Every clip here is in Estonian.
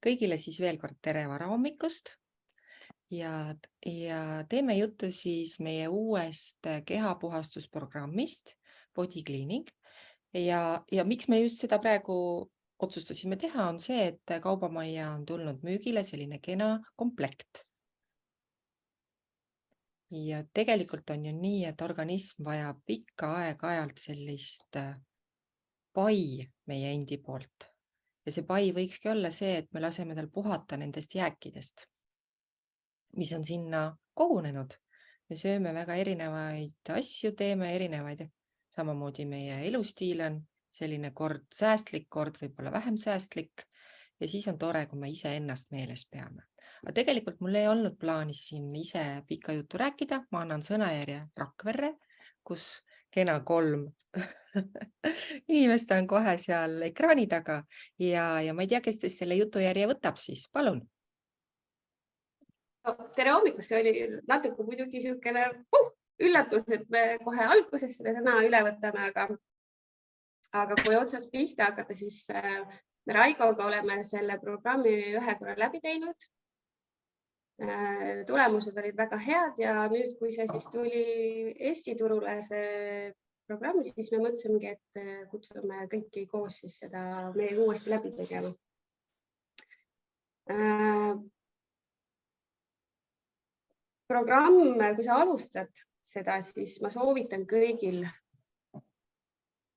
Kõigile siis veel kord tere varahommikust ja teeme juttu siis meie uuest kehapuhastusprogrammist Body Cleaning ja miks me just seda praegu otsustasime teha, on see, et kaubamajja on tulnud müügile selline kena komplekt. Ja tegelikult on ju nii, et organism vajab pikka aeg-ajalt sellist pai meie endi poolt. Ja see pai võikski olla see, et me laseme tal puhata nendest jääkidest, mis on sinna kogunenud. Me sööme väga erinevaid asju, teeme erinevaid, samamoodi meie elustiil on selline kord säästlik, kord võib-olla vähem säästlik ja siis on tore, kui me ise ennast meeles peame. Aga tegelikult mul ei olnud plaanis siin ise pikka juttu rääkida, ma annan sõnajärje Rakverre, kus kena 3 inimest on kohe seal ekraani taga ja ma ei tea, kes teist selle jutujärje võtab siis, palun. Tere hommikust, see oli natuke muidugi niisugune üllatus, et me kohe alguses seda sõna üle võtame, aga kui otsast pihta hakata, siis me Raigoga oleme selle programmi ühe korra läbi teinud. Tulemused olid väga head ja nüüd, kui see siis tuli Eesti turule see programm, siis me mõtlesimegi, et kutsume kõiki koos siis seda meiega uuesti läbi tegema. Programm, kui sa alustad seda, siis ma soovitan kõigil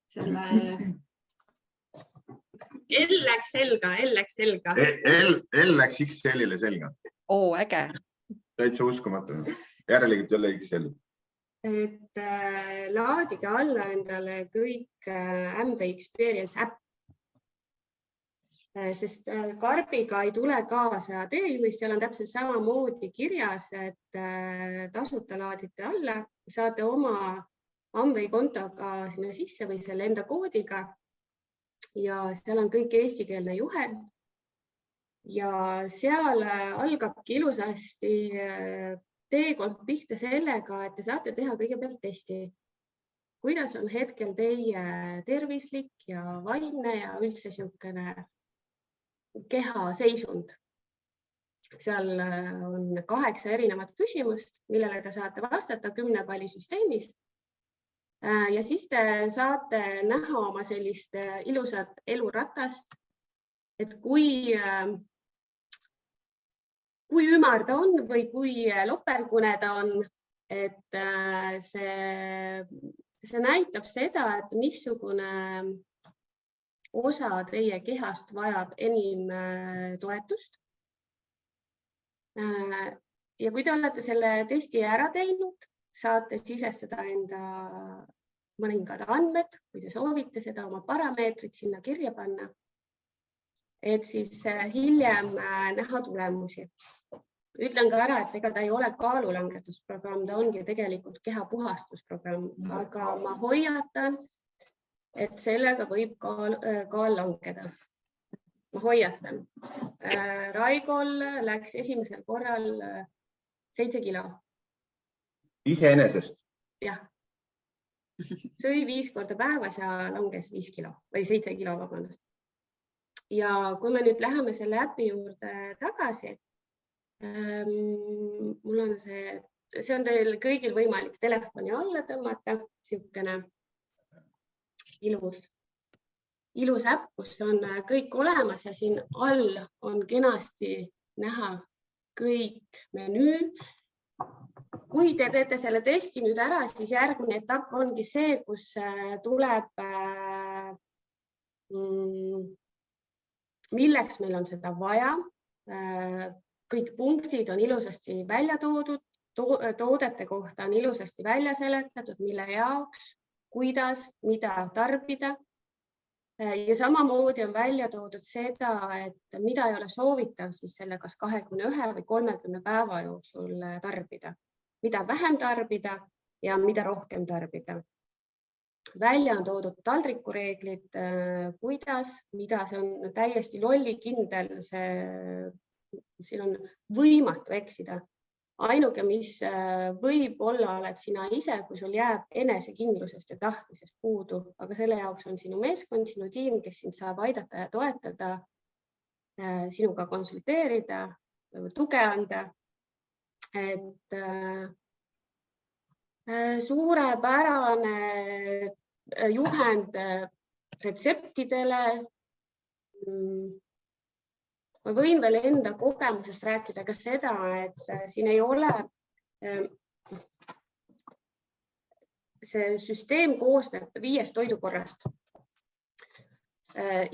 selle L läks selga. L läks XL-ile selga. Oo, äge. Täitsa uskumatu. Järelikult jälle XL. Et laadige alla endale kõik MV Experience äpp. Sest Karbiga ei tule kaasa teejuhis, seal on täpselt samamoodi kirjas, et tasuta laadite alla, saate oma Amway kontoga sinna sisse või selle enda koodiga ja seal on kõik eestikeelne juhend ja seal algabki ilusasti teekond pihta sellega, et te saate teha kõigepealt testi. Kuidas on hetkel teie tervislik ja vaimne ja üldse niisugune keha seisund. Seal on 8 erinevat küsimust, millele te saate vastata 10 palli süsteemis. Ja siis te saate näha oma sellist ilusat eluratast, et kui ümar ta on või kui lopergune ta on, et see näitab seda, et missugune osa teie kehast vajab enim toetust. Ja kui te olete selle testi ära teinud, saate sisestada enda mõningad andmed, kui te soovite seda oma parameetrit sinna kirja panna, et siis hiljem näha tulemusi. Ütlen ka ära, et ega ta ei ole kaalulangetusprogramm, ta ongi tegelikult kehapuhastusprogramm, aga ma hoiatan, et sellega võib kaal langeda. Ma hoiatan. Raigol läks esimesel korral 7 kilo. Iseenesest? Jah. Sõi 5 korda päevas ja langes 5 kilo või 7 kilo, vabandust. Ja kui me nüüd läheme selle äpi juurde tagasi, mul on see on teil kõigil võimalik telefoni alla tõmmata, niisugune ilus äpp, kus on kõik olemas ja siin all on kenasti näha kõik menüü. Kui te teete selle testi nüüd ära, siis järgmine etapp ongi see, kus tuleb, milleks meil on seda vaja. Kõik punktid on ilusasti välja toodud, toodete kohta on ilusasti välja seletatud, mille jaoks, kuidas, mida tarbida. Ja samamoodi on välja toodud seda, et mida ei ole soovitav siis selle kas 21 või 30 päeva jooksul tarbida. Mida vähem tarbida ja mida rohkem tarbida. Välja on toodud taldrikureeglid, kuidas, mida, see on täiesti lollikindel, siin on võimatu eksida. Ainuke, mis võib olla, oled sina ise, kui sul jääb enesekindlusest ja tahtmisest puudu, aga selle jaoks on sinu meeskond, sinu tiim, kes sind saab aidata ja toetada. sinuga konsulteerida, tuge anda. Et suurepärane juhend retseptidele. Ma võin veel enda kogemusest rääkida ka seda, et siin ei ole, see süsteem koosneb 5 toidukorrast.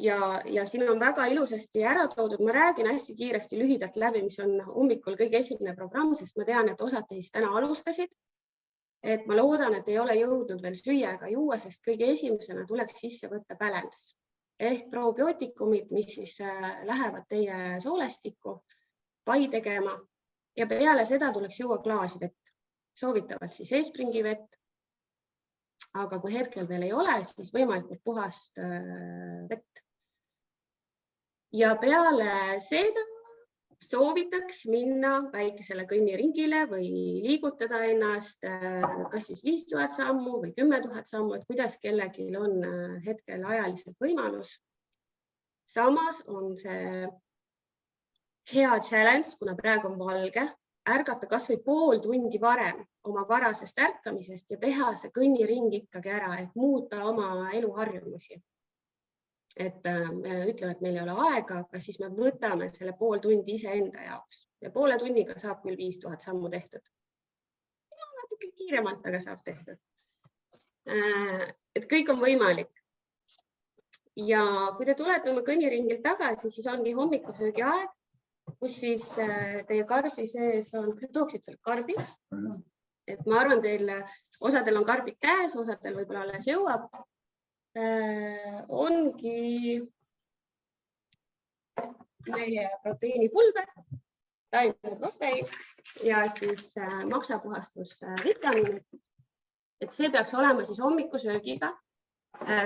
Ja siin on väga ilusasti ära toodud, ma räägin hästi kiiresti lühidalt läbi, mis on hommikul kõige esimene programm, sest ma tean, et osad teist täna alustasid. Et ma loodan, et ei ole jõudnud veel süüa ega juua, sest kõige esimesena tuleks sisse võtta balance ehk probiootikumid, mis siis lähevad teie soolestikku pai tegema ja peale seda tuleks juua klaasi vett, soovitavalt siis Espringi vett. Aga kui hetkel veel ei ole, siis võimalikult puhast vett. Ja peale seda soovitaks minna väikesele kõnniringile või liigutada ennast kas siis 5000 sammu või 10 000 sammu, et kuidas kellelgi on hetkel ajaliselt võimalus. Samas on see hea challenge, kuna praegu on valge, ärgata kas või pool tundi varem oma varasest ärkamisest ja teha see kõnniring ikkagi ära, et muuta oma eluharjumusi. Et me ütleme, et meil ei ole aega, aga siis me võtame selle pool tundi iseenda jaoks ja poole tunniga saab küll 5000 sammu tehtud. Natuke kiiremalt, aga saab tehtud. Et kõik on võimalik. Ja kui te tulete oma kõnniringilt tagasi, siis ongi hommikusöögi aeg, kus siis teie karbi sees on, tooksid selle karbi. Et ma arvan, osadel on karbid käes, osadel võib-olla alles jõuab. Ongi meie proteiinipulber, taimne protein ja siis maksapuhastusvitamiinid. Et see peaks olema siis hommikusöögiga.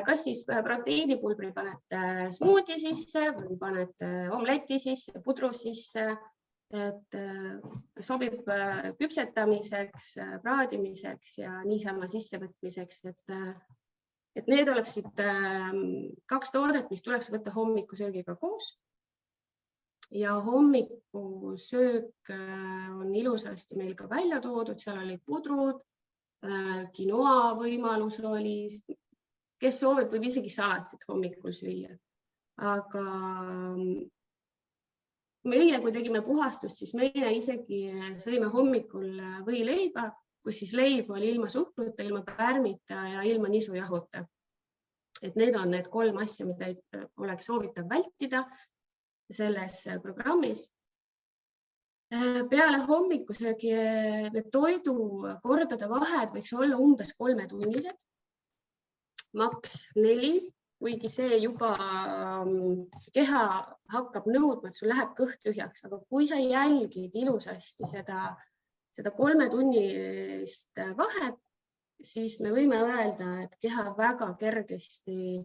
Kas siis proteiinipulbri panete smuudi sisse või panete omleti sisse, pudru sisse, et sobib küpsetamiseks, praadimiseks ja niisama sissevõtmiseks, et need oleksid 2 toodet, mis tuleks võtta hommikusöögiga koos. Ja hommikusöök on ilusasti meil ka välja toodud, seal olid pudrud, quinoa võimalus oli, kes soovib, võib isegi salatit hommikul süüa. Aga meie, kui tegime puhastust, siis meie isegi sõime hommikul võileiba, kus siis leib oli ilma suhkruta, ilma pärmita ja ilma nisujahuta. Et need on need 3 asja, mida oleks soovitav vältida selles programmis. Peale hommikusöögi need toidukordade vahed võiks olla umbes 3 tunnised, maks 4, kuigi see juba keha hakkab nõudma, et sul läheb kõht tühjaks, aga kui sa jälgid ilusasti seda 3 tunnist vahet, siis me võime öelda, et keha väga kergesti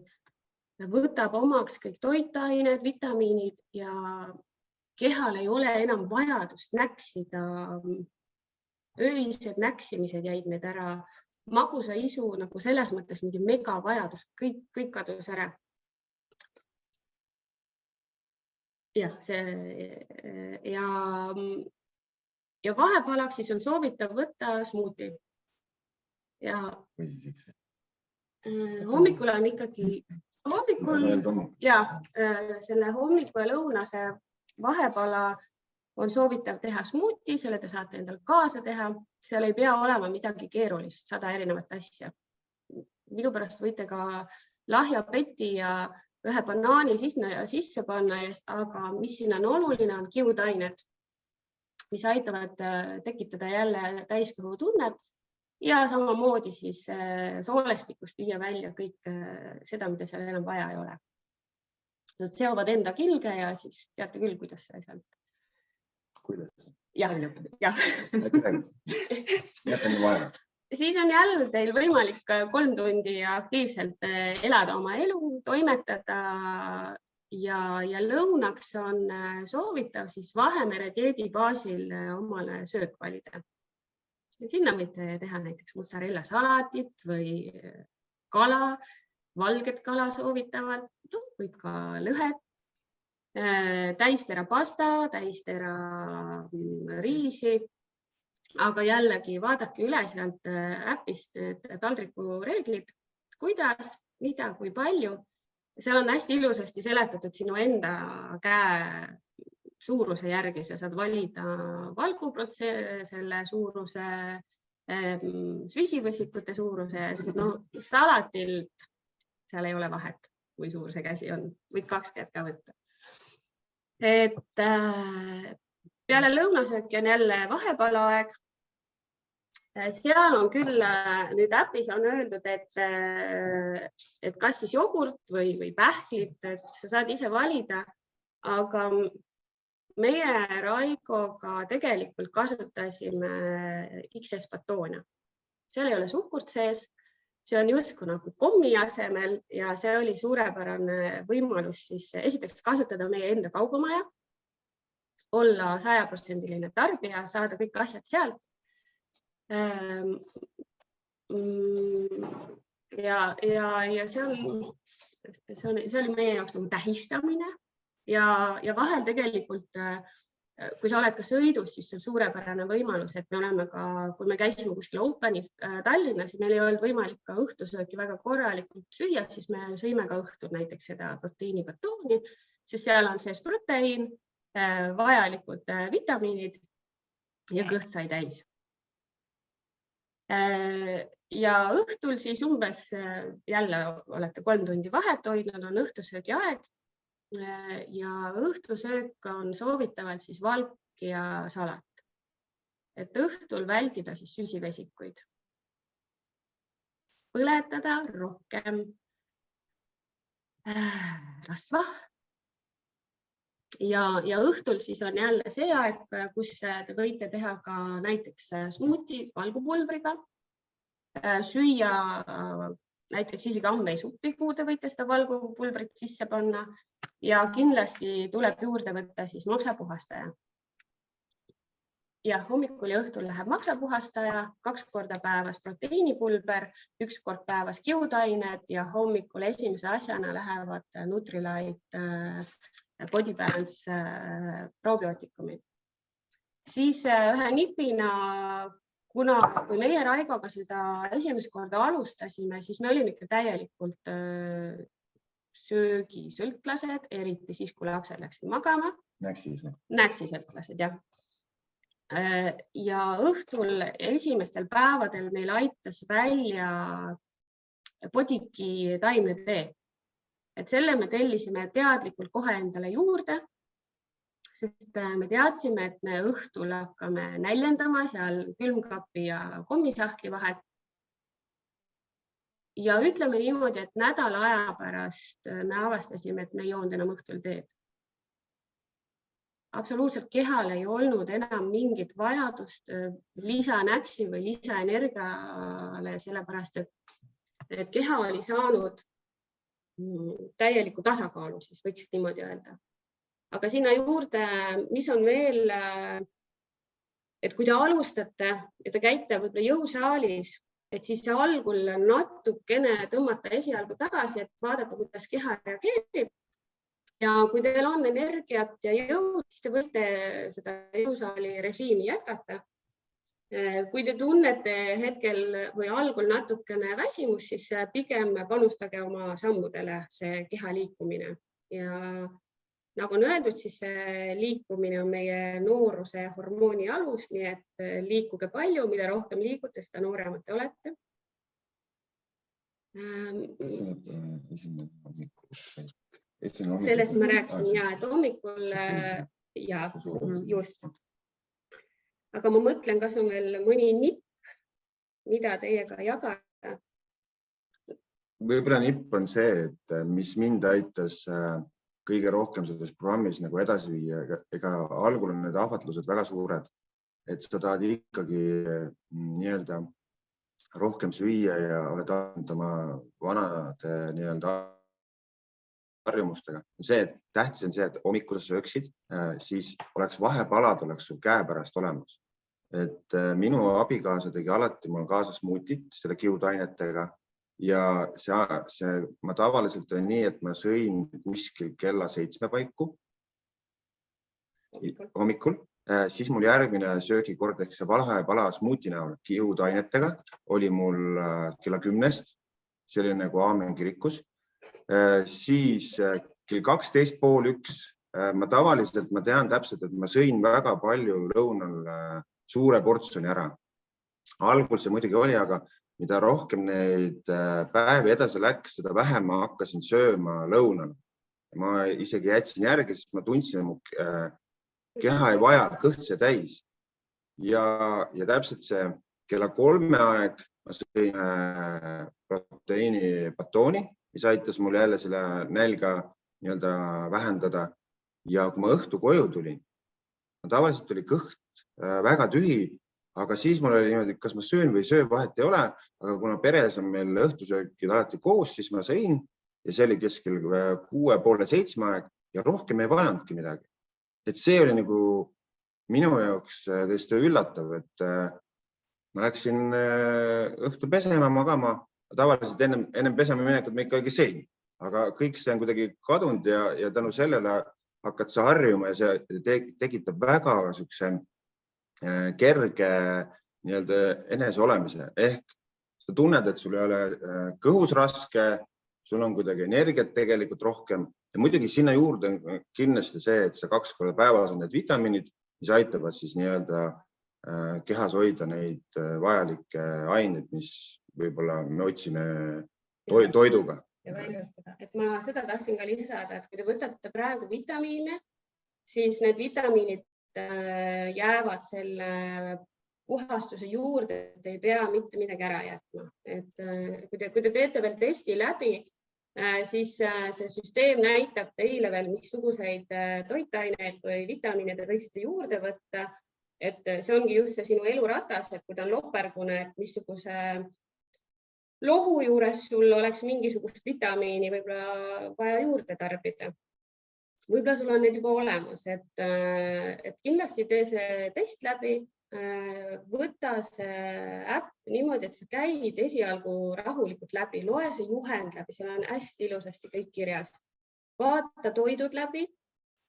võtab omaks kõik toitained, vitamiinid ja kehal ei ole enam vajadust näksida. Öised näksimised jäid need ära. Magusa isu nagu selles mõttes mingi mega vajadus, kõik kadus ära. Ja vahepalaks siis on soovitav võtta smuuti. Ja hommikul on ikkagi selle hommiku ja lõunase vahepala on soovitav teha smuuti, selle te saate endal kaasa teha. Seal ei pea olema midagi keerulist, 100 erinevat asja. Minu pärast võite ka lahja peti ja ühe banaani sisse panna, aga mis siin on oluline, on kiudained, mis aitavad tekitada jälle täiskõhutunnet ja samamoodi siis soolestikust viia välja kõik seda, mida seal enam vaja ei ole. Nad seovad enda kilge ja siis teate küll, kuidas see sealt. Kuidas? Jah. Jätame vaeva. Siis on jälle teil võimalik 3 tundi aktiivselt elada oma elu, toimetada ja lõunaks on soovitav siis Vahemere dieedi baasil omale söök valida. Sinna võite teha näiteks mozzarella salatit või kala, valget kala soovitavalt, võib ka lõhet. täistera pasta, täistera riisi, aga jällegi vaadake üle sealt äpist taldriku reeglid, kuidas, mida, kui palju. Seal on hästi ilusasti seletatud sinu enda käe suuruse järgi, sa saad valida valguprotsessi, selle suuruse, süsivõsikute suuruse, sest salatilt seal ei ole vahet, kui suur see käsi on, võid 2 käed ka võtta. Et peale lõunasööki on jälle vahepalaaeg. Seal on küll, nüüd äpis on öeldud, et kas siis jogurt või pähklit, et sa saad ise valida, aga meie Raigoga tegelikult kasutasime XS batoone. Seal ei ole suhkurt sees, see on justkui nagu kommi asemel ja see oli suurepärane võimalus siis esiteks kasutada meie enda kaubamaja, olla 100% tarbija, saada kõik asjad sealt. Ja see oli meie jaoks nagu tähistamine ja vahel tegelikult, kui sa oled ka sõidus, siis on suurepärane võimalus, et me oleme ka, kui me käisime kuskil Openis Tallinnas ja meil ei olnud võimalik ka õhtusööki väga korralikult süüa, siis me sõime ka õhtul näiteks seda proteiinibatooni, sest seal on sees proteiin, vajalikud vitamiinid ja kõht sai täis. Ja õhtul siis umbes jälle olete 3 tundi vahet hoidnud, on õhtusöögi aeg ja õhtusöök on soovitavalt siis valk ja salat. Et õhtul vältida siis süsivesikuid. Põletada rohkem rasva. Ja õhtul siis on jälle see aeg, kus te võite teha ka näiteks smuuti valgupulbriga, süüa näiteks isegi ammeisuppi, kuhu te võite seda valgupulbrit sisse panna ja kindlasti tuleb juurde võtta siis maksapuhastaja. Ja hommikul ja õhtul läheb maksapuhastaja, 2 korda päevas proteiinipulber, 1 kord päevas kiudained ja hommikul esimese asjana lähevad Nutrilite Body Balance probiootikumid. Siis ühe nipina, kui meie Raigoga seda esimest korda alustasime, siis me olime ikka täielikult söögisõltlased, eriti siis, kui lapsed läksid magama. Näksisõltlased, jah. Ja õhtul esimestel päevadel meil aitas välja Bodiki taimne tee. Et selle me tellisime teadlikult kohe endale juurde, sest me teadsime, et me õhtul hakkame näljendama seal külmkapi ja kommisahtli vahet. Ja ütleme niimoodi, et nädala aja pärast me avastasime, et me ei joonud enam õhtul teed. Absoluutselt kehal ei olnud enam mingit vajadust lisanäksi või lisaenergiale, sellepärast et keha oli saanud täieliku tasakaalu, siis võiks niimoodi öelda. Aga sinna juurde, mis on veel, et kui te alustate ja te käite võib-olla jõusaalis, et siis algul natukene tõmmata esialgu tagasi, et vaadata, kuidas keha reageerib. Ja kui teil on energiat ja jõud, siis te võite seda jõusaali režiimi jätkata. Kui te tunnete hetkel või algul natukene väsimus, siis pigem panustage oma sammudele see keha liikumine. Ja nagu on öeldud, siis see liikumine on meie nooruse hormooni alus, nii et liikuge palju, mida rohkem liigute, seda nooremad te olete. Sellest ma rääkisin ja, et hommikul ja just. Aga ma mõtlen, kas on veel mõni nipp, mida teiega jagada. Võib-olla nipp on see, et mis mind aitas kõige rohkem selles programmis nagu edasi viia, ega algul on need ahvatlused väga suured, et sa tahad ikkagi nii-öelda rohkem süüa ja oled andnud oma vanade nii-öelda harjumustega. Tähtis on see, et hommikul sa sööksid, siis oleks vahepalad oleks sul käepärast olemas. Et minu abikaasa tegi alati, mul on kaasas smuutit selle kiudainetega ja ma tavaliselt on nii, et ma sõin kuskil kella 7 paiku hommikul, siis mul järgmine söögikord ehk see valhepala smuuti näol kiudainetega oli mul kella 10, see oli nagu aamen kirikus. Siis kell 12, pool 1. Ma tavaliselt tean täpselt, et ma sõin väga palju lõunal suure portsjoni ära. Algul see muidugi oli, aga mida rohkem neid päevi edasi läks, seda vähem ma hakkasin sööma lõunal. Ma isegi jätsin järgi, sest ma tundsin, et mu keha ei vaja, kõht see täis. Ja täpselt see kella 3 aeg ma sõin proteiinibatooni, mis aitas mul jälle selle nälga vähendada. Ja kui ma õhtu koju tulin, tavaliselt oli kõht väga tühi, aga siis mul oli niimoodi, kas ma söön või söö, vahet ei ole, aga kuna peres on meil õhtusöökid alati koos, siis ma sõin ja see oli keskel 6:30–7 aeg ja rohkem ei vajanudki midagi. Et see oli nagu minu jaoks tõesti üllatav, et ma läksin õhtul pesema, magama, tavaliselt ennem pesema minekut ma ikkagi sõin, aga kõik see on kuidagi kadunud ja tänu sellele hakkad sa harjuma ja see tekitab väga kerge eneseolemise. Ehk sa tunned, et sul ei ole kõhus raske, sul on kuidagi energiat tegelikult rohkem ja muidugi sinna juurde kindlasti see, et sa 2 korda päevas on need vitamiinid, mis aitavad siis kehas hoida neid vajalikke aineid, mis võib-olla me otsime toiduga. Et ma seda tahtsin ka lisada, et kui te võtate praegu vitamiine, siis need vitamiinid jäävad selle puhastuse juurde, et ei pea mitte midagi ära jätma. Et kui te teete veel testi läbi, siis see süsteem näitab teile veel, missuguseid toitaineid või vitamiine te võiksite juurde võtta. Et see ongi just see sinu eluratas, et kui ta on lopergune, et missuguse lohu juures sul oleks mingisugust vitamiini võib-olla vaja juurde tarbida. Võib-olla sul on need juba olemas, et kindlasti tee see test läbi, võta see äpp niimoodi, et sa käid esialgu rahulikult läbi, loe see juhend läbi, seal on hästi ilusasti kõik kirjas. Vaata toidud läbi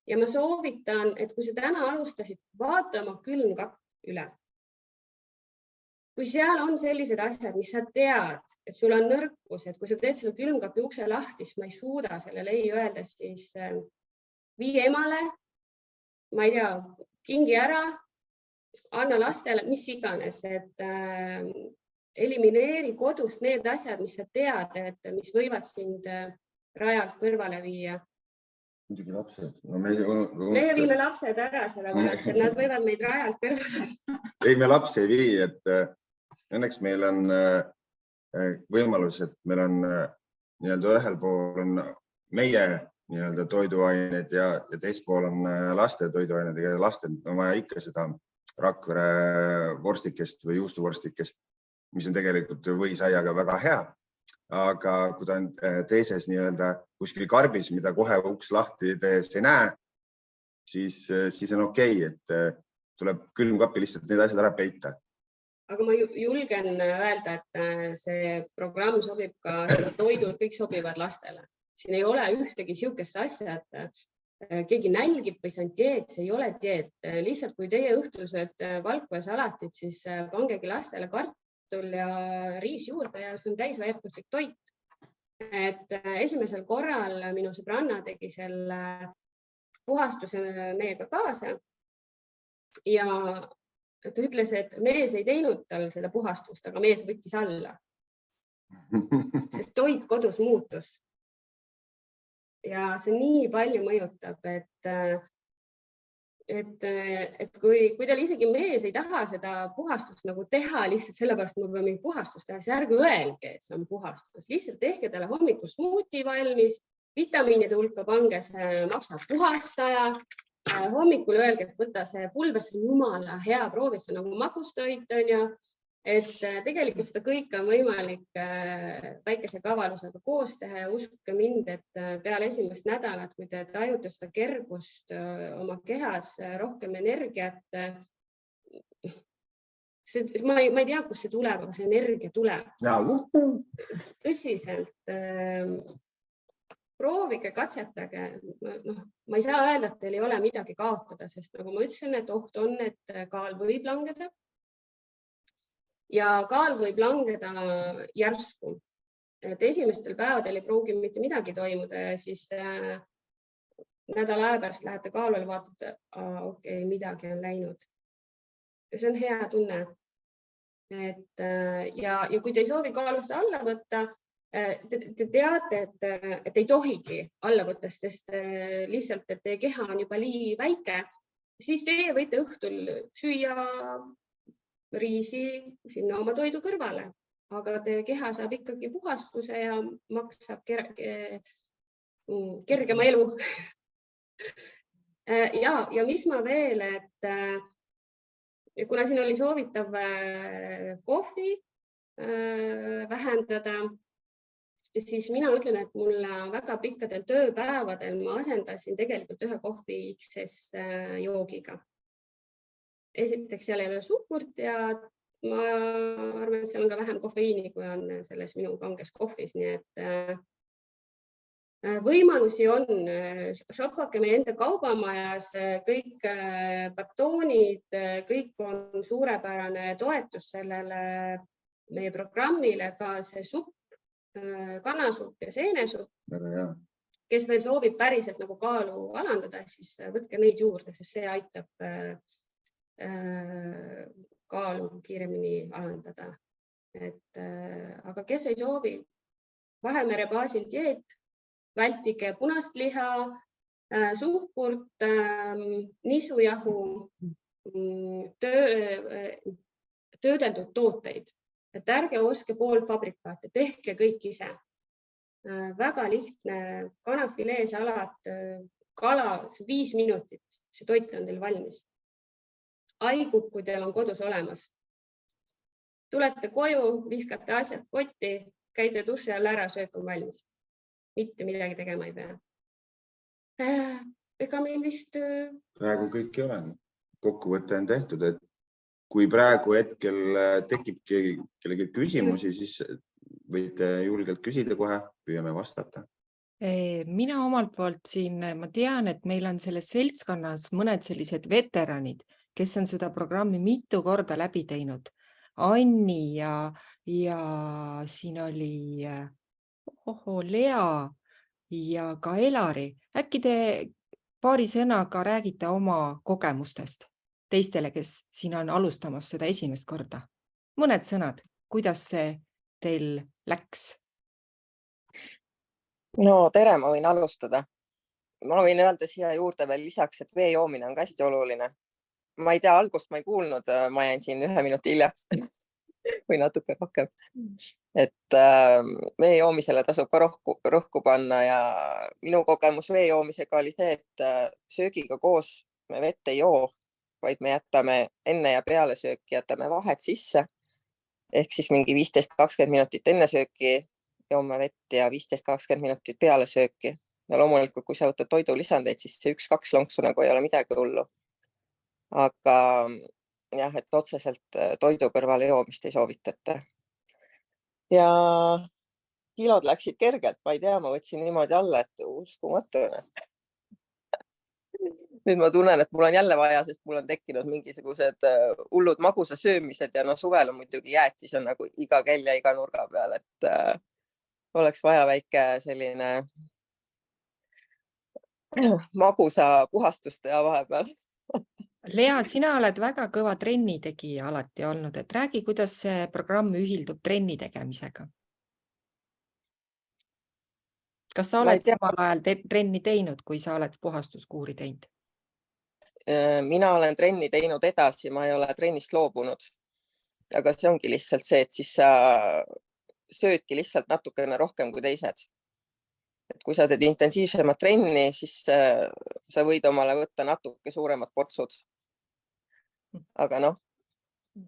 ja ma soovitan, et kui sa täna alustasid, vaata oma külmkapp üle. Kui seal on sellised asjad, mis sa tead, et sul on nõrkus, et kui sa teed selle külmkapi ukse lahti, siis ma ei suuda sellele ei öelda, siis vii emale, ma ei tea, kingi ära, anna lastele, mis iganes, et elimineeri kodust need asjad, mis sa tead, et mis võivad sind rajalt kõrvale viia. Muidugi lapsed. Meie viime lapsed ära sellepärast, et nad võivad meid rajalt kõrvale. Ei, me lapsi ei vii, et õnneks meil on võimalus, et meil on ühel pool on meie toiduained ja teist pool on laste toiduained ja lastel on vaja ikka seda Rakvere vorstikest või juustuvorstikest, mis on tegelikult võisaiaga väga hea. Aga kui ta on teises kuskil karbis, mida kohe uks lahti tehes ei näe, siis on okei, et tuleb külmkappi lihtsalt need asjad ära peita. Aga ma julgen öelda, et see programm sobib ka, toidud kõik sobivad lastele. Siin ei ole ühtegi siukest asja, et keegi nälgib või see on dieet, see ei ole dieet. Lihtsalt kui teie õhtul sööd valku ja salatit, siis pangegi lastele kartul ja riis juurde ja see on täisväärtuslik toit. Et esimesel korral minu sõbranna tegi selle puhastuse meiega kaasa ja ta ütles, et mees ei teinud tal seda puhastust, aga mees võttis alla. See toit kodus muutus. Ja see nii palju mõjutab, et kui teil isegi mees ei taha seda puhastust nagu teha lihtsalt sellepärast, et mul peab mingi puhastust teha, siis ärge öelge, et see on puhastus. Lihtsalt tehke talle hommikul smuuti valmis, vitamiinide hulka pange see maksa puhastaja. Hommikul öelge, et võta see pulber, see on jumala hea, proovi see nagu magustoit on ja et tegelikult seda kõik on võimalik väikese kavalusega koos teha ja uskuge mind, et peale esimest nädalat, kui te tajute seda kergust oma kehas, rohkem energiat, ma ei tea, kust see tuleb, aga see energia tuleb. Tõsiselt. proovige, katsetage. Ma ei saa öelda, et teil ei ole midagi kaotada, sest nagu ma ütlesin, et oht on, et kaal võib langeda. Ja kaal võib langeda järsku. Et esimestel päevadel ei pruugi mitte midagi toimuda ja siis nädala aja pärast lähete kaalule, vaatate, okei, midagi on läinud. See on hea tunne. Ja kui te ei soovi kaalust alla võtta, te teate, et ei tohigi alla võtta, sest lihtsalt, et teie keha on juba nii väike, siis teie võite õhtul süüa riisi sinna oma toidu kõrvale, aga teie keha saab ikkagi puhastuse ja maksab kergema elu. Ja mis ma veel, et kuna siin oli soovitav kohvi vähendada, siis mina ütlen, et mulle väga pikkadel tööpäevadel ma asendasin tegelikult ühe kohvi XS joogiga. Esiteks seal ei ole suhkurt ja ma arvan, et seal on ka vähem kofeiini, kui on selles minu kanges kohvis, nii et võimalusi on. Shoppake meie enda kaubamajas, kõik batoonid, kõik on suurepärane toetus sellele meie programmile, ka see supp, kanasupp ja seenesupp. Kes veel soovib päriselt nagu kaalu alandada, siis võtke neid juurde, sest see aitab kaalu kiiremini alandada. Aga kes ei soovi, Vahemere baasil dieet, vältige punast liha, suhkurt, nisujahu, töödeldud tooteid. Et ärge ostke poolfabrikaate, tehke kõik ise. Väga lihtne kanafilee salat, kala 5 minutit, see toit on teil valmis. Aigup, kui teil on kodus olemas. Tulete koju, viskate asjad kotti, käite duši all ära, söök on valmis. Mitte midagi tegema ei pea. Ega meil vist... Praegu kõik ei olegi. Kokkuvõte on tehtud, et kui praegu hetkel tekib kellegi küsimusi, siis võite julgelt küsida kohe, püüame vastata. Mina omalt poolt siin, ma tean, et meil on selles seltskonnas mõned sellised veteranid, kes on seda programmi mitu korda läbi teinud. Anni ja siin oli Lea ja ka Elari. Äkki te paari sõnaga räägite oma kogemustest teistele, kes siin on alustamas seda esimest korda? Mõned sõnad, kuidas see teil läks? No tere, ma võin alustada. Ma võin öelda siia juurde veel lisaks, et vee joomine on hästi oluline. Ma ei tea, algust ma ei kuulnud, ma jäin siin 1 minuti hiljaks või natuke rohkem. Et vee joomisele tasub ka rõhku panna ja minu kogemus vee joomisega oli see, et söögiga koos me vett ei joo, vaid me jätame enne ja peale sööki, jätame vahed sisse. Ehk siis mingi 15-20 minutit enne sööki joome vett ja 15-20 minutit peale sööki. Ja loomulikult, kui sa võtad toidulisandeid, siis see 1-2 lonksu nagu ei ole midagi hullu. Aga jah, et otseselt toidu kõrvale joomist ei soovitata. Ja kilod läksid kergelt, ma ei tea, ma võtsin niimoodi alla, et uskumatune. Nüüd ma tunnen, et mul on jälle vaja, sest mul on tekkinud mingisugused hullud magusa söömised ja suvel on muidugi jäätis on nagu iga kell ja iga nurga peal, et oleks vaja väike selline magusa puhastust teha vahepeal. Lea, sina oled väga kõva trenni tegija alati olnud, et räägi, kuidas see programm ühildub trenni tegemisega. Kas sa oled samal ajal trenni teinud, kui sa oled puhastuskuuri teinud? Mina olen trenni teinud edasi, ma ei ole trennist loobunud. Aga see ongi lihtsalt see, et siis sa söödki lihtsalt natukene rohkem kui teised. Et kui sa teed intensiivsemat trenni, siis sa võid omale võtta natuke suuremad portsud. Aga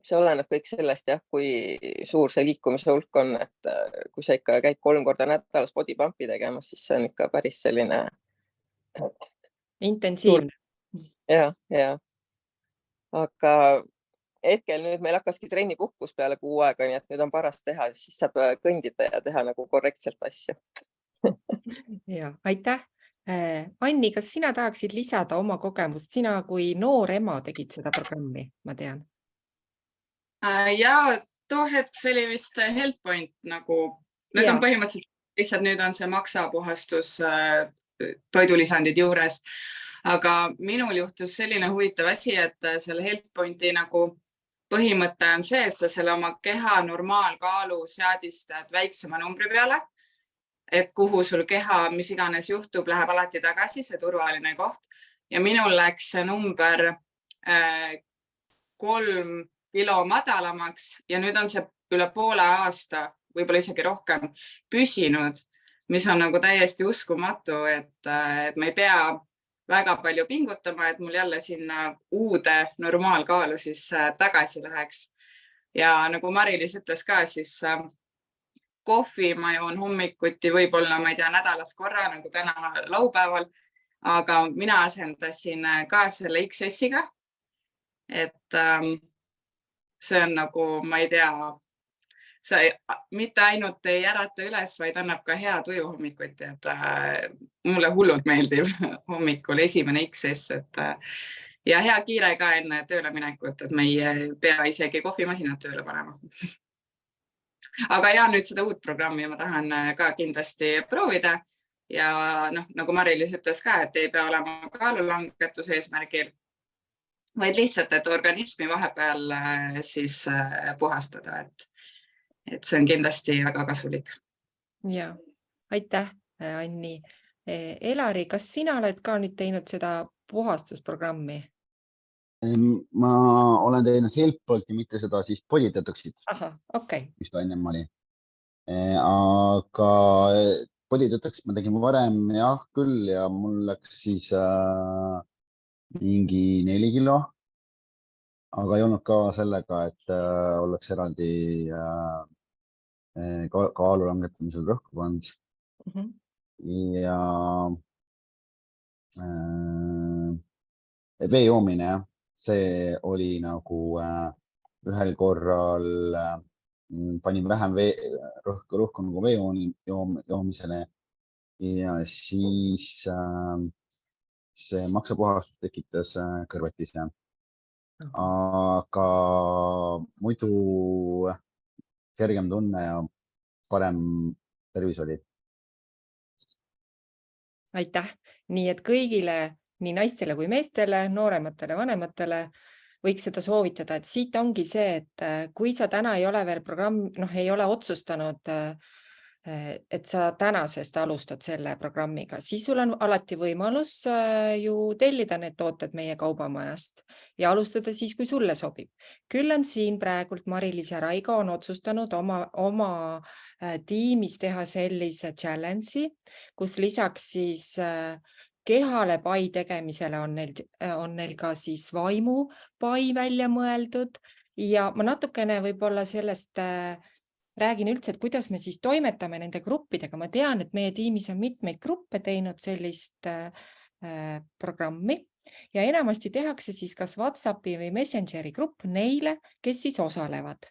see oleneb kõik sellest, kui suur see liikumise hulk on, et kui sa ikka käid 3 korda nädalas body pumpi tegemas, siis see on ikka päris selline intensiivne. Ja. Aga hetkel nüüd meil hakkaski trenni puhkus peale 6 aega, nii et nüüd on paras teha, siis saab kõndida ja teha nagu korrektselt asju. Ja, aitäh. Anni, kas sina tahaksid lisada oma kogemust? Sina kui noor ema tegid seda programmi, ma tean. Ja too hetk see oli vist HealthPoint nagu, need on põhimõtteliselt lihtsalt nüüd on see maksapuhastus toidulisandid juures. Aga minul juhtus selline huvitav asi, et selle HealthPointi nagu põhimõte on see, et sa selle oma keha normaalkaalu seadistad väiksema numbri peale, et kuhu sul keha, mis iganes juhtub, läheb alati tagasi, see turvaline koht. Ja minul läks see number 3 kilo madalamaks ja nüüd on see üle poole aasta, võib-olla isegi rohkem püsinud, mis on nagu täiesti uskumatu, et me ei pea väga palju pingutama, et mul jälle sinna uude normaalkaalu siis tagasi läheks. Ja nagu Mari-Liis ütles ka, siis kohvi ma joon hommikuti võib-olla, ma ei tea, nädalas korra, nagu täna laupäeval, aga mina asendasin ka selle XS-iga. Et see on nagu, ma ei tea, sa mitte ainult ei ärata üles, vaid annab ka hea tuju hommikuti, et mulle hullult meeldib hommikul esimene XS, ja hea kiire ka enne tööle minekut, et me ei pea isegi kohvimasinat tööle panema. Aga ja nüüd seda uut programmi ma tahan ka kindlasti proovida ja nagu Mari-Liis ütles ka, et ei pea olema kaalulangetuse eesmärgil, vaid lihtsalt, et organismi vahepeal siis puhastada, et see on kindlasti väga kasulik. Ja, aitäh, Anni. Elari, kas sina oled ka nüüd teinud seda puhastusprogrammi? Ma olen teinud HealthPointi, mitte seda siis Body Detoxit, Aha, okei. mis ta ennem oli. Aga Body Detoxit ma tegin varem jah küll ja mul läks siis mingi 4 kilo. Aga ei olnud ka sellega, et oleks eraldi kaalu langetamisel rõhku pandud. Ja vee joomine, jah, see oli nagu ühel korral panin vähem rõhku nagu vee joomisele ja siis see maksapuhastus tekitas kõrvetise. Aga muidu kergem tunne ja parem tervis oli. Aitäh. Nii et kõigile, nii naistele kui meestele, noorematele, vanematele võiks seda soovitada, et siit ongi see, et kui sa täna ei ole veel ei ole otsustanud, et sa tänasest alustad selle programmiga, siis sul on alati võimalus ju tellida need tooted meie kaubamajast ja alustada siis, kui sulle sobib. Küll on siin praegult Mari-Liis ja Raigo on otsustanud oma tiimis teha sellise challenge'i, kus lisaks siis kehale pai tegemisele on neil ka siis vaimu pai välja mõeldud ja ma natukene võib-olla sellest räägin üldse, et kuidas me siis toimetame nende gruppidega. Ma tean, et meie tiimis on mitmeid gruppe teinud sellist programmi ja enamasti tehakse siis kas WhatsAppi või Messengeri grupp neile, kes siis osalevad.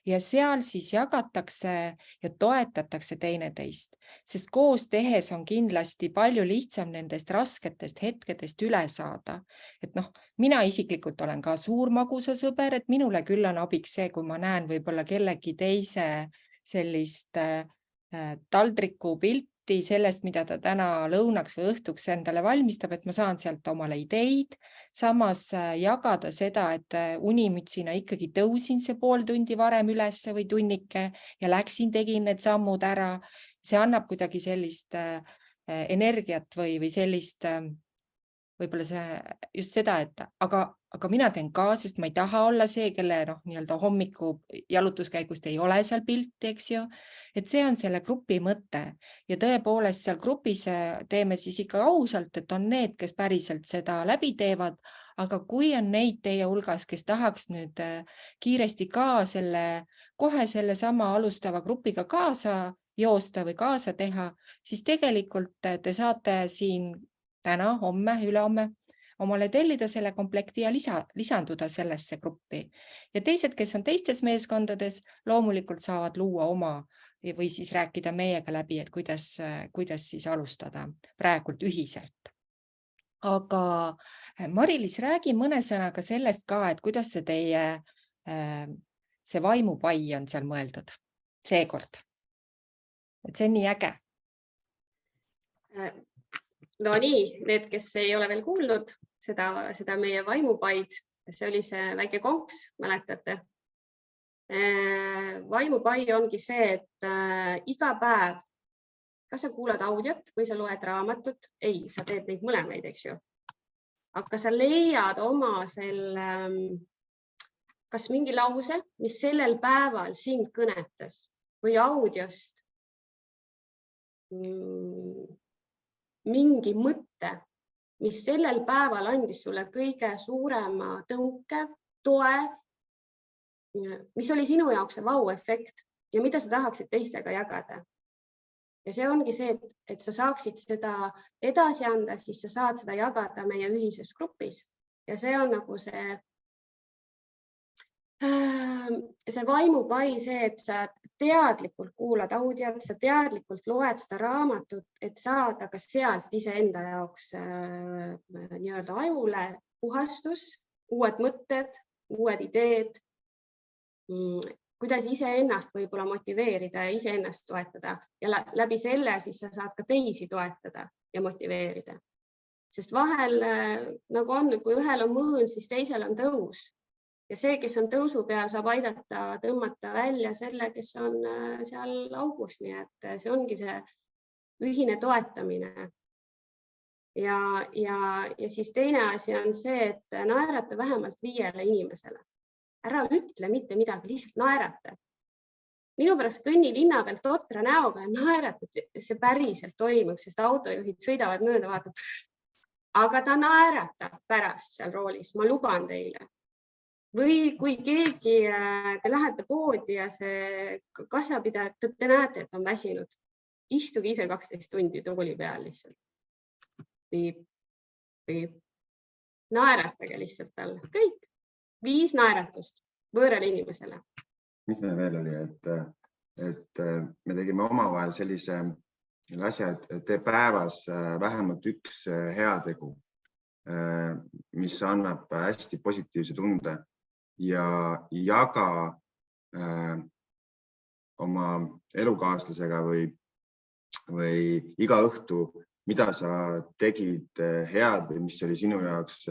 Ja seal siis jagatakse ja toetatakse teineteist, sest koos tehes on kindlasti palju lihtsam nendest rasketest hetkedest üle saada. Et mina isiklikult olen ka suur magusasõber, et minule küll on abiks see, kui ma näen võib-olla kellegi teise sellist taldriku pilti sellest, mida ta täna lõunaks või õhtuks endale valmistab, et ma saan sealt omale ideid. Samas jagada seda, et unimütsina ikkagi tõusin see pool tundi varem üles või tunnike ja läksin, tegin need sammud ära. See annab kuidagi sellist energiat või sellist, võib-olla just seda, et aga mina teen ka, sest ma ei taha olla see, kelle nii-öelda hommiku jalutuskäigust ei ole seal pilti, eks ju. Et see on selle grupi mõte ja tõepoolest seal grupis teeme siis ikka ausalt, et on need, kes päriselt seda läbi teevad, aga kui on neid teie hulgas, kes tahaks nüüd kiiresti ka kohe selle sama alustava grupiga kaasa joosta või kaasa teha, siis tegelikult te saate siin täna, homme, ülehomme omale tellida selle komplekti ja lisanduda sellesse gruppi. Ja teised, kes on teistes meeskondades, loomulikult saavad luua oma või siis rääkida meiega läbi, et kuidas siis alustada praegult ühiselt. Aga Mari-Liis, räägi mõne sõnaga sellest ka, et kuidas see teie see vaimupai on seal mõeldud seekord. Et see on nii äge. No nii, need, kes ei ole veel kuulnud seda meie vaimupaid, see oli see väike konks, mäletate? Vaimupai ongi see, et iga päev, kas sa kuulad audiot või sa loed raamatut? Ei, sa teed neid mõlemaid, eks ju. Aga sa leiad oma selle, kas mingi lause, mis sellel päeval sind kõnetas või audiost mingi mõtte, mis sellel päeval andis sulle kõige suurema tõuke, toe, mis oli sinu jaoks see vau-efekt ja mida sa tahaksid teistega jagada. Ja see ongi see, et sa saaksid seda edasi anda, siis sa saad seda jagada meie ühises grupis. Ja see on nagu see vaimupai, see, et sa teadlikult kuulad audiot, sa teadlikult loed seda raamatut, et saada ka sealt iseenda jaoks nii-öelda ajule puhastus, uued mõtted, uued ideed, kuidas iseennast võib-olla motiveerida ja iseennast toetada ja läbi selle siis sa saad ka teisi toetada ja motiveerida. Sest vahel nagu on, kui ühel on mõõn, siis teisel on tõus. Ja see, kes on tõusu peal, saab aidata tõmmata välja selle, kes on seal augus. Nii et see ongi see ühine toetamine. Ja siis teine asi on see, et naerata vähemalt 5 inimesele. Ära ütle mitte midagi, lihtsalt naerata. Minu pärast kõnni linna pealt totra näoga ja naerata, see päriselt toimub, sest autojuhid sõidavad mööda, vaatab. Aga ta naeratab pärast seal roolis, ma luban teile. Või kui keegi, te lähete poodi ja see kassapidaja, te näete, et on väsinud. Istuge ise 12 tundi tooli peal lihtsalt. Naeratage lihtsalt talle. Kõik. 5 naeratust võõrale inimesele. Mis meil veel oli, et me tegime omavahel sellise asja, et tee päevas vähemalt 1 heategu, mis annab hästi positiivse tunde ja jaga oma elukaaslasega või iga õhtu, mida sa tegid head või mis oli sinu jaoks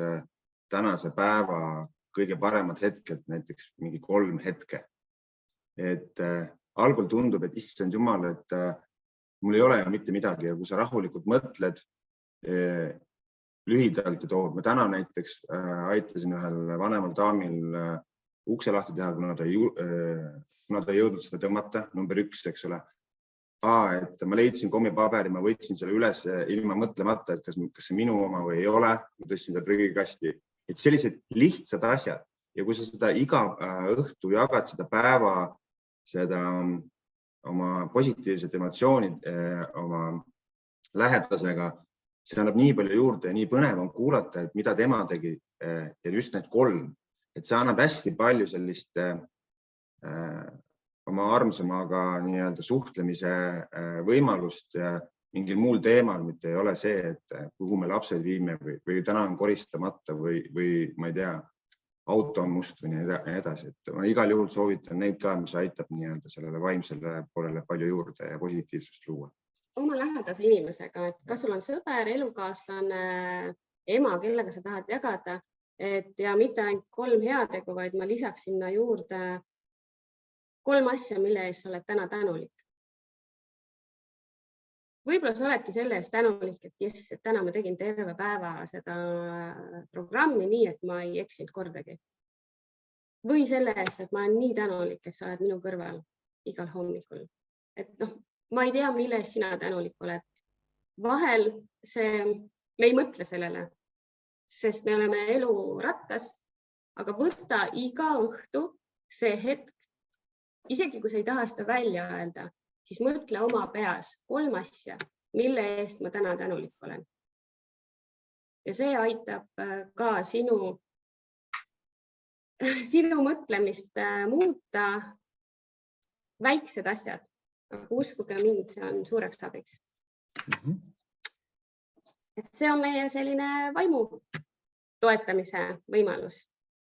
tänase päeva kõige paremad hetked, näiteks mingi 3 hetke. Et algul tundub, et issand jumal, et mul ei ole ju mitte midagi ja kui sa rahulikult mõtled lühidalt ja tood. Ma täna näiteks aitasin ühel vanemal daamil ukse lahti teha, kuna ta ei jõudnud seda tõmmata, number 1, eks ole. Et ma leidsin kommipaberi, ma võtsin selle üles ilma mõtlemata, et kas see minu oma või ei ole. Ma tõstsin seda prügikasti. Et sellised lihtsad asjad ja kui sa seda iga õhtu jagad seda päeva, seda oma positiivsed emotsioonid oma lähedasega, see annab nii palju juurde ja nii põnev on kuulata, et mida tema tegi ja just need 3, et see annab hästi palju sellist oma armsamaga nii-öelda suhtlemise võimalust ja mingil muul teemal, mitte ei ole see, et kuhu me lapsed viime või täna on koristamata või ma ei tea, auto on must või nii edasi. Et ma igal juhul soovitan neid ka, mis aitab nii-öelda sellele vaimsele poolele palju juurde ja positiivsust luua. Oma lähedase inimesega, et kas sul on sõber, elukaaslane, ema, kellega sa tahad jagada, ja mitte ainult 3 heategu, vaid ma lisaks sinna juurde 3 asja, mille eest sa oled täna tänulik. Võib-olla sa oledki selle eest tänulik, et jess, et täna ma tegin terve päeva seda programmi nii, et ma ei eksinud kordagi. Või selle eest, et ma olen nii tänulik, et sa oled minu kõrval igal hommikul. Et ma ei tea, mille eest sina tänulik oled. Vahel me ei mõtle sellele, sest me oleme elu rattas, aga võtta iga õhtu see hetk, isegi kui sa ei taha seda välja öelda, siis mõtle oma peas 3 asja, mille eest ma täna tänulik olen. Ja see aitab ka sinu mõtlemist muuta väiksed asjad. aga uskuge mind, see on suureks abiks. Et see on meie selline vaimu toetamise võimalus.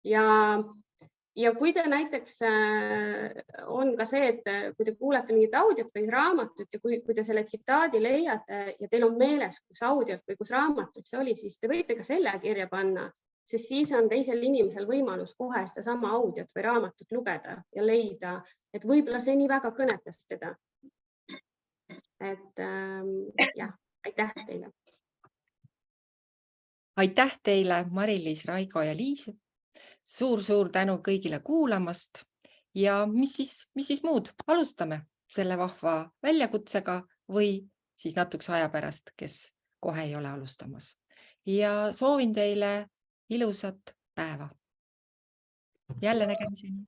Ja kui te näiteks on ka see, et kui te kuulate mingit audiot või raamatut ja kui te selle tsitaadi leiate ja teil on meeles, kus audiot või kus raamatut see oli, siis te võite ka selle kirja panna, sest siis on teisel inimesel võimalus kohe sedasama audiot või raamatut lugeda ja leida, et võib-olla see nii väga kõnetas teda. Et jah, aitäh teile. Aitäh teile, Mari-Liis, Raigo ja Liis. Suur-suur tänu kõigile kuulamast ja mis siis muud? Alustame selle vahva väljakutsega või siis natukese aja pärast, kes kohe ei ole alustamas. Ja soovin teile ilusat päeva. Jälle nägemiseni.